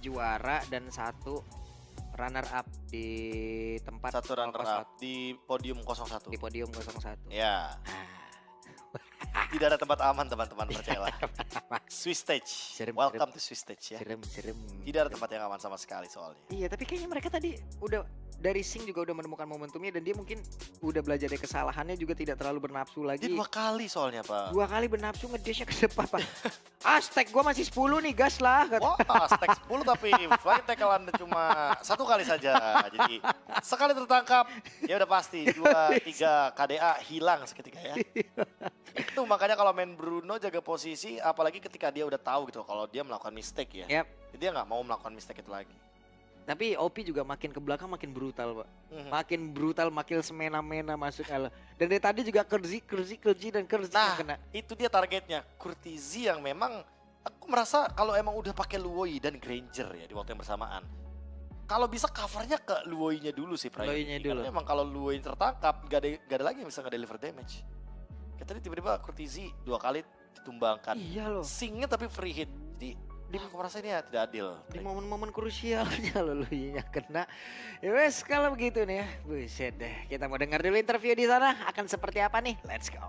juara dan 1 runner up di tempat 1 runner 001, up di podium 01. di podium 01. Ya, Ah, tidak ada tempat aman teman-teman, percayalah. Swiss Stage, Serem, welcome to Swiss Stage ya. serem. Tidak ada tempat yang aman sama sekali soalnya. Iya, tapi kayaknya mereka tadi udah dari Sing juga udah menemukan momentumnya dan dia mungkin udah belajar dari kesalahannya juga tidak terlalu bernafsu lagi. Dia 2 kali soalnya Pak. 2 kali bernafsu ngedashnya ke depan, Pak. Stack gua masih 10 nih, gas lah. Wah, stack 10 tapi flying tackle Anda cuma 1 kali saja. Jadi sekali tertangkap, ya udah pasti 2-3 KDA hilang seketika ya. Itu makanya kalau main Bruno jaga posisi, apalagi ketika dia udah tahu gitu kalau dia melakukan mistake ya. Yap. Jadi dia nggak mau melakukan mistake itu lagi. Tapi OP juga makin ke belakang makin brutal, Pak. Makin brutal, makin semena-mena masuk ala. Dan dari tadi juga kerji dan kerji Nah, yang kena. itu dia targetnya. Kurtizi yang memang aku merasa kalau emang udah pakai Luoi dan Granger ya di waktu yang bersamaan. Kalau bisa covernya ke Luoi-nya dulu sih Luoi-nya priority. dulu. Karena emang kalau Luoi tertangkap gak ada lagi yang bisa nge-deliver damage. Kayak tadi tiba-tiba Kurtizi 2 kali ditumbangkan. Iya loh. Singnya tapi free hit. Jadi aku merasa ini ya tidak adil. Di momen-momen krusialnya loh Luinya kena. Ya wes kalau begitu nih ya. Buset deh. Kita mau dengar dulu interview di sana. Akan seperti apa nih? Let's go.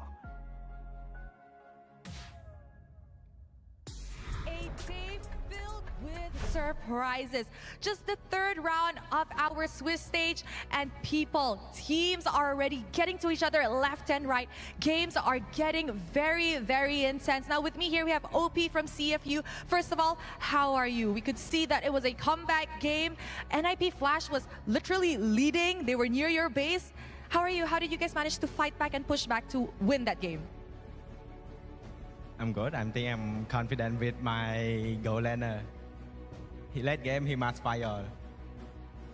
A day filled with surprises. Just the 3rd round of our Swiss stage and teams are already getting to each other left and right. Games are getting very, very intense. Now with me here we have OP from CFU. First of all, how are you? We could see that it was a comeback game. NIP Flash was literally leading. They were near your base. How are you? How did you guys manage to fight back and push back to win that game? I'm good. I think I'm confident with my goal laner. He late game, he must fire.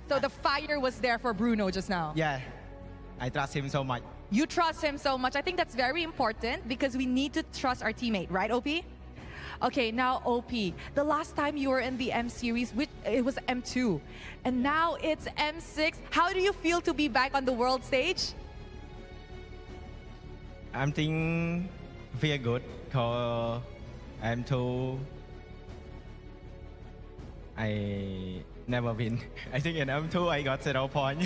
So the fire was there for Bruno just now. Yeah, I trust him so much. You trust him so much. I think that's very important because we need to trust our teammate, right, OP? Okay, now OP, the last time you were in the M series, it was M2, and now it's M6. How do you feel to be back on the world stage? I'm thinking feel good because I'm too. I never win. I think in M2 I got 0 point.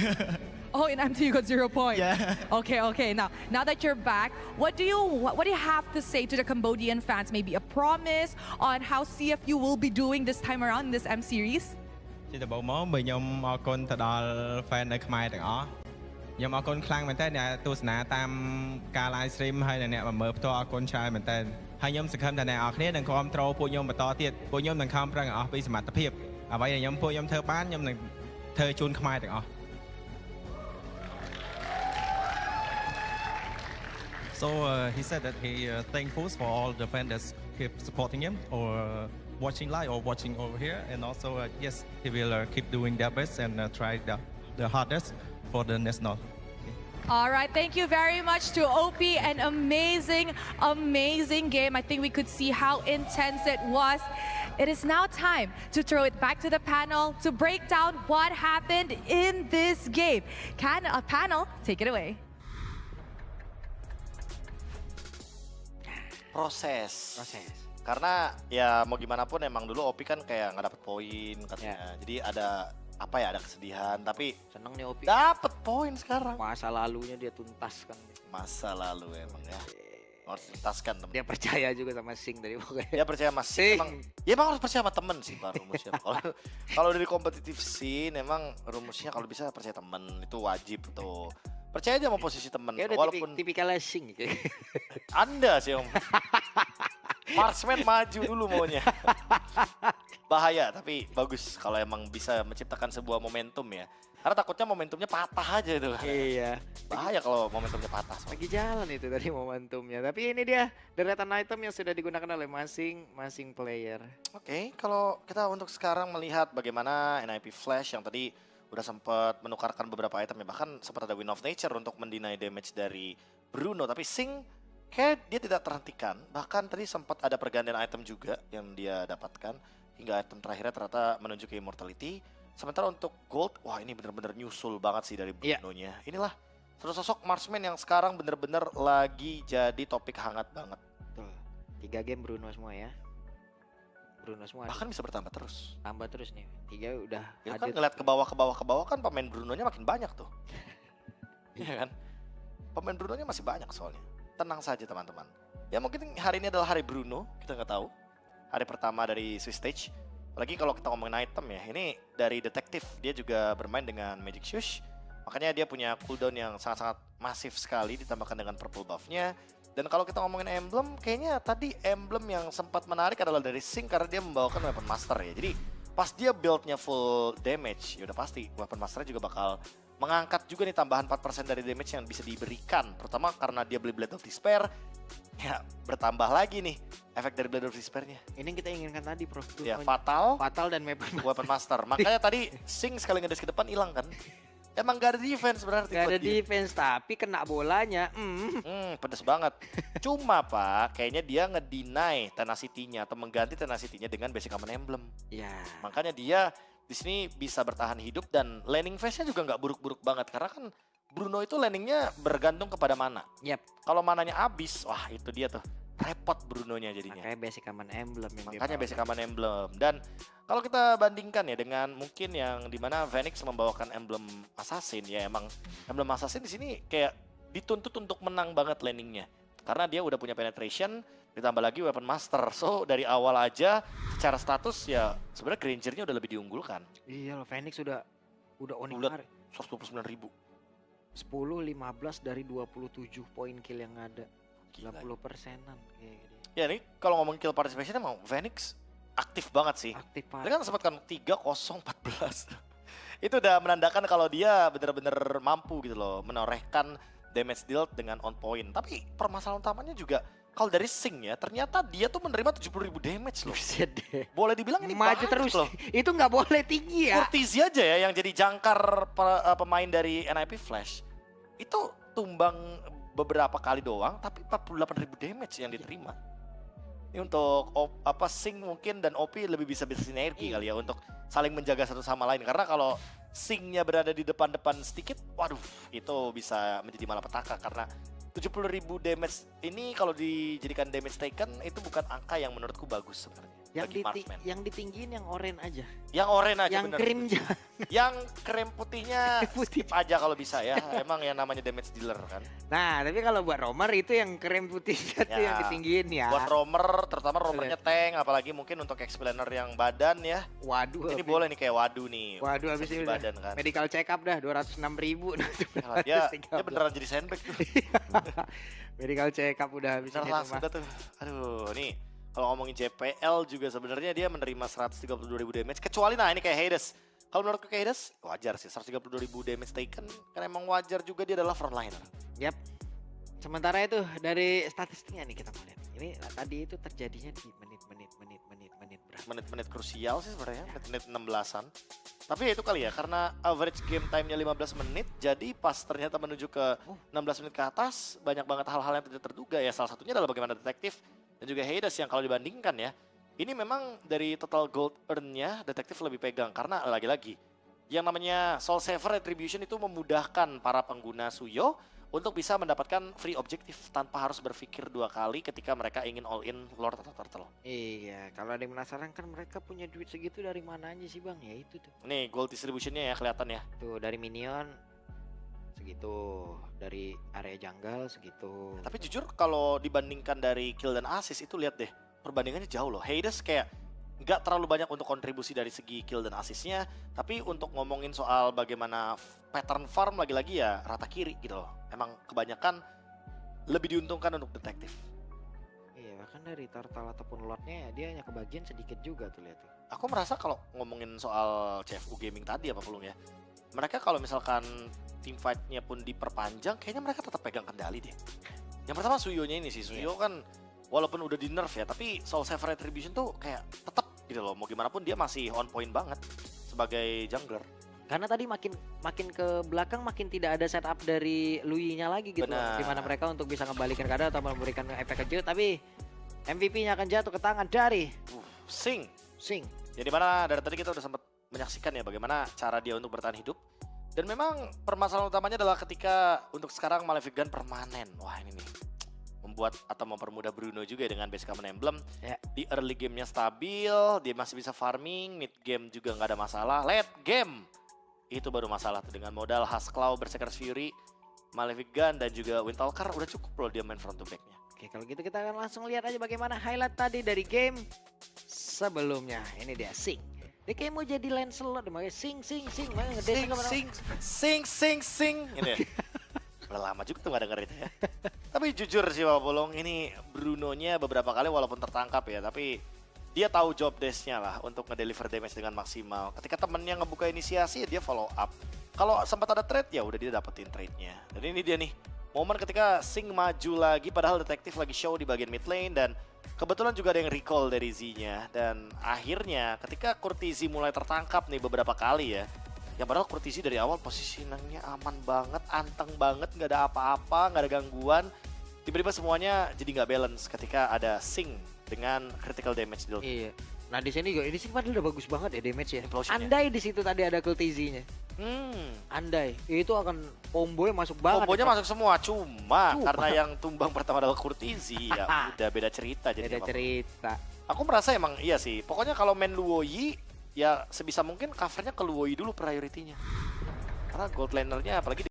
Oh, in M2 you got 0 points. Yeah. Okay. Now that you're back, what do you have to say to the Cambodian fans? Maybe a promise on how CFU will be doing this time around in this M series? ជាដំបូងមកបើខ្ញុំអរគុណទៅដល់ fan នៅខ្មែរទាំងអស់ខ្ញុំអរគុណខ្លាំងមែនតើអ្នកទស្សនាតាមការ live stream ហើយអ្នកមកមើលផ្ទាល់អរគុណច្រើនមែនតើហើយខ្ញុំសង្ឃឹមថាអ្នកនរគ្នានឹងគ្រប់គ្រងពួកខ្ញុំបន្តទៀតពួកខ្ញុំនឹងខំប្រឹងអស់ពីសមត្ថភាពអ្វីដែលពួកខ្ញុំធ្វើបានខ្ញុំនឹងធ្វើជូនខ្មែរទាំងអស់ So he said that he thankful for all the fans that keep supporting him or watching live or watching over here, and also yes, he will keep doing their best and try the hardest for the national. All right, thank you very much to OP. An amazing game. I think we could see how intense it was. It is now time to throw it back to the panel to break down what happened in this game. Can a panel take it away? Proses. Karena ya mau gimana pun emang dulu Opi kan kayak nggak dapet poin katanya. Jadi ada apa ya, ada kesedihan tapi Seneng nih OP. dapet poin sekarang. Masa lalunya dia tuntaskan. Masa lalu emang ya. Harus tuntaskan temen. Dia percaya juga sama Sing tadi pokoknya. Dia percaya mas Sing. emang, ya emang harus percaya sama temen sih Pak rumusnya. Kalau dari kompetitif scene emang rumusnya kalau bisa percaya temen itu wajib tuh. Percaya aja sama posisi temen. Kayak udah Walaupun tipikalnya Sing gitu. Anda sih om. Marksman maju dulu maunya. Bahaya tapi bagus kalau emang bisa menciptakan sebuah momentum ya. Karena takutnya momentumnya patah aja itu. Iya. Bahaya kalau momentumnya patah. Lagi jalan itu tadi momentumnya. Tapi ini dia deretan item yang sudah digunakan oleh masing-masing player. Oke, kalau kita untuk sekarang melihat bagaimana NIP Flash yang tadi udah sempat menukarkan beberapa item ya. Bahkan sempat ada Wind of Nature untuk mendinai damage dari Bruno. Tapi Sing kayak dia tidak terhentikan. Bahkan tadi sempat ada pergantian item juga yang dia dapatkan. Hingga item terakhirnya ternyata menuju ke Immortality. Sementara untuk Gold, wah ini bener-bener nyusul banget sih dari Bruno-nya. Inilah sosok marksman yang sekarang bener-bener lagi jadi topik hangat banget. Betul. 3 game Bruno semua ya. Bruno semua. Bahkan bisa bertambah terus. Tambah terus nih. 3 udah Ya kan hadir. ngeliat ke bawah kan pemain Brunonya makin banyak tuh. Iya kan? Pemain Brunonya masih banyak soalnya. Tenang saja teman-teman. Ya mungkin hari ini adalah hari Bruno, kita nggak tahu. Hari pertama dari Swiss Stage. Apalagi kalau kita ngomongin item ya, ini dari detektif, dia juga bermain dengan Magic Shush. Makanya dia punya cooldown yang sangat-sangat masif sekali ditambahkan dengan purple buff-nya. Dan kalau kita ngomongin emblem, kayaknya tadi emblem yang sempat menarik adalah dari Sing karena dia membawakan Weapon Master ya. Jadi pas dia build-nya full damage, ya udah pasti Weapon Master-nya juga bakal mengangkat juga nih tambahan 4% dari damage yang bisa diberikan. Terutama karena dia beli Blade of Despair, ya bertambah lagi nih efek dari Blade of Despair-nya. Ini yang kita inginkan tadi, Bro. Tuh, Ya, oh, fatal, Fatal dan Weapon Weapon Master. Makanya tadi Sing sekali ngedes ke depan hilang kan. Emang gak ada defense berarti Gak buat ada dia. defense, tapi kena bolanya. Pedes banget. Cuma Pak, kayaknya dia ngedeny tenacity-nya atau mengganti tenacity-nya dengan basic common emblem. Ya. Makanya dia di sini bisa bertahan hidup dan laning phase-nya juga nggak buruk-buruk banget karena kan Bruno itu laningnya bergantung kepada mana. Yap. Kalau mananya habis, wah itu dia tuh repot Brunonya jadinya. Makanya basic common emblem yang Makanya dia basic common emblem. Dan kalau kita bandingkan ya dengan mungkin yang dimana Phoenix membawakan emblem assassin ya emang emblem assassin di sini kayak dituntut untuk menang banget landingnya karena dia udah punya penetration ditambah lagi weapon master. So dari awal aja secara status ya sebenarnya Grangernya udah lebih diunggulkan. Iya loh, Phoenix udah Onyx Bulat 129.000. 10 15 dari 27 poin kill yang ada. Gila. 90%-an kayak gitu. Ya ini kalau ngomong kill participation emang Phoenix aktif banget sih. Aktif Dia Pak. kan sempat kan 3-0-14. Itu udah menandakan kalau dia benar-benar mampu gitu loh menorehkan damage dealt dengan on point. Tapi permasalahan utamanya juga kalau dari Sing ya ternyata dia tuh menerima 70.000 damage loh. Buset deh. Boleh dibilang ini Maju banyak terus. loh. Itu nggak boleh tinggi ya. Kurtizi aja ya yang jadi jangkar pemain dari NIP Flash. Itu tumbang beberapa kali doang tapi 48.000 damage yang diterima. Ini untuk Sing mungkin dan OP lebih bisa bersinergi kali ya untuk saling menjaga satu sama lain karena kalau Singnya berada di depan-depan sedikit, waduh itu bisa menjadi malapetaka karena 70.000 damage ini kalau dijadikan damage taken itu bukan angka yang menurutku bagus sebenarnya bagi marksman. Yang ditinggiin yang oranye aja. Yang oranye aja Yang bener. krim jangan. Yang krem putihnya Putih. skip aja kalau bisa ya. Emang yang namanya damage dealer kan. Nah, tapi kalau buat Romer itu yang krim putihnya tuh yang ditinggiin ya. Buat roamer, terutama roamernya tank, apalagi mungkin untuk explainer yang badan ya. Waduh. Ini boleh nih kayak wadu nih. Waduh, habis segi ini badan kan. medical check up dah 206.000. Dia beneran jadi sandbag tuh. Medical check up udah habis Bener ini langsung mah. dah tuh. Aduh, nih kalau ngomongin JPL juga sebenarnya dia menerima 132.000 damage. Kecuali nah ini kayak Hades. Kalau menurutku kayak Hades wajar sih 132.000 damage taken. Karena emang wajar juga dia adalah frontliner. Yap. Sementara itu dari statistiknya nih kita mau lihat. Ini tadi itu terjadinya di menit berapa? Menit-menit krusial sih sebenarnya, menit-menit 16-an. Tapi ya itu kali ya, karena average game time-nya 15 menit, jadi pas ternyata menuju ke 16 menit ke atas, banyak banget hal-hal yang tidak terduga ya. Salah satunya adalah bagaimana detektif dan juga Hades yang kalau dibandingkan ya, ini memang dari total gold earn-nya detektif lebih pegang. Karena lagi-lagi, yang namanya Soul Saver Retribution itu memudahkan para pengguna Suyo untuk bisa mendapatkan free objektif tanpa harus berpikir dua kali ketika mereka ingin all in Lord atau Turtle. Iya, kalau ada yang penasaran kan mereka punya duit segitu dari mana aja sih Bang? Ya itu tuh. Nih gold distributionnya ya kelihatan ya. Tuh dari minion segitu, dari area jungle segitu. Tapi jujur kalau dibandingkan dari kill dan assist itu lihat deh perbandingannya jauh loh. Hades kayak nggak terlalu banyak untuk kontribusi dari segi kill dan assistnya, tapi untuk ngomongin soal bagaimana pattern farm lagi-lagi ya rata kiri gitu loh. Emang kebanyakan lebih diuntungkan untuk detektif. Iya, bahkan dari turtle ataupun lordnya dia hanya kebagian sedikit juga tuh lihat tuh. Aku merasa kalau ngomongin soal CFU Gaming tadi apa Pelung ya, mereka kalau misalkan team fight-nya pun diperpanjang, kayaknya mereka tetap pegang kendali deh. Yang pertama Suyo-nya ini sih, Suyo kan walaupun udah di nerf ya, tapi Soul Saver Retribution tuh kayak tetap gitu loh, mau gimana pun dia masih on point banget sebagai jungler. Karena tadi makin ke belakang makin tidak ada setup dari Lui-nya lagi gitu. Benar. Dimana mereka untuk bisa ngebalikin keadaan atau memberikan efek kecil, tapi MVP-nya akan jatuh ke tangan dari Sing. Sing. Jadi mana dari tadi kita udah sempat menyaksikan ya bagaimana cara dia untuk bertahan hidup. Dan memang permasalahan utamanya adalah ketika untuk sekarang Malefic Gun permanen. Wah ini nih buat atau mempermudah Bruno juga dengan base common emblem. Ya. Di early gamenya stabil, dia masih bisa farming, mid game juga nggak ada masalah. Late game itu baru masalah tuh dengan modal Husklaw, Berserker's Fury, Malefic Gun dan juga Windtalker udah cukup loh dia main front to backnya. Oke, kalau gitu kita akan langsung lihat aja bagaimana highlight tadi dari game sebelumnya. Ini dia Sing. Dia kayak mau jadi Lancelot, makanya sing. Makanya ngedance Sing. Ini ya. Udah lama juga tuh gak denger itu ya. Tapi jujur sih Bapak Bolong, ini Bruno-nya beberapa kali walaupun tertangkap ya, tapi dia tahu job desk-nya lah untuk ngedeliver damage dengan maksimal. Ketika temennya ngebuka inisiasi, dia follow up. Kalau sempat ada trade, ya udah dia dapetin trade-nya. Dan ini dia nih, momen ketika Sing maju lagi, padahal detektif lagi show di bagian mid lane, dan kebetulan juga ada yang recall dari Z-nya. Dan akhirnya ketika Courtesy mulai tertangkap nih beberapa kali ya, yang padahal Courtesy dari awal positioningnya aman banget, anteng banget, nggak ada apa-apa, nggak ada gangguan. Tiba-tiba semuanya jadi nggak balance ketika ada Sing dengan critical damage deal. Iya. Nah di sini juga ini sih padahal udah bagus banget ya damage ya. Implosion-nya. Andai di situ tadi ada Courtesy-nya. Andai itu akan combo masuk banget. Kombonya ya, masuk semua, cuma Cuma. karena yang tumbang pertama adalah Courtesy, ya udah beda cerita jadi. Beda cerita. Aku merasa emang iya sih. Pokoknya kalau main Luoyi, ya sebisa mungkin covernya ke Luoyi dulu priority-nya. Karena gold laner-nya apalagi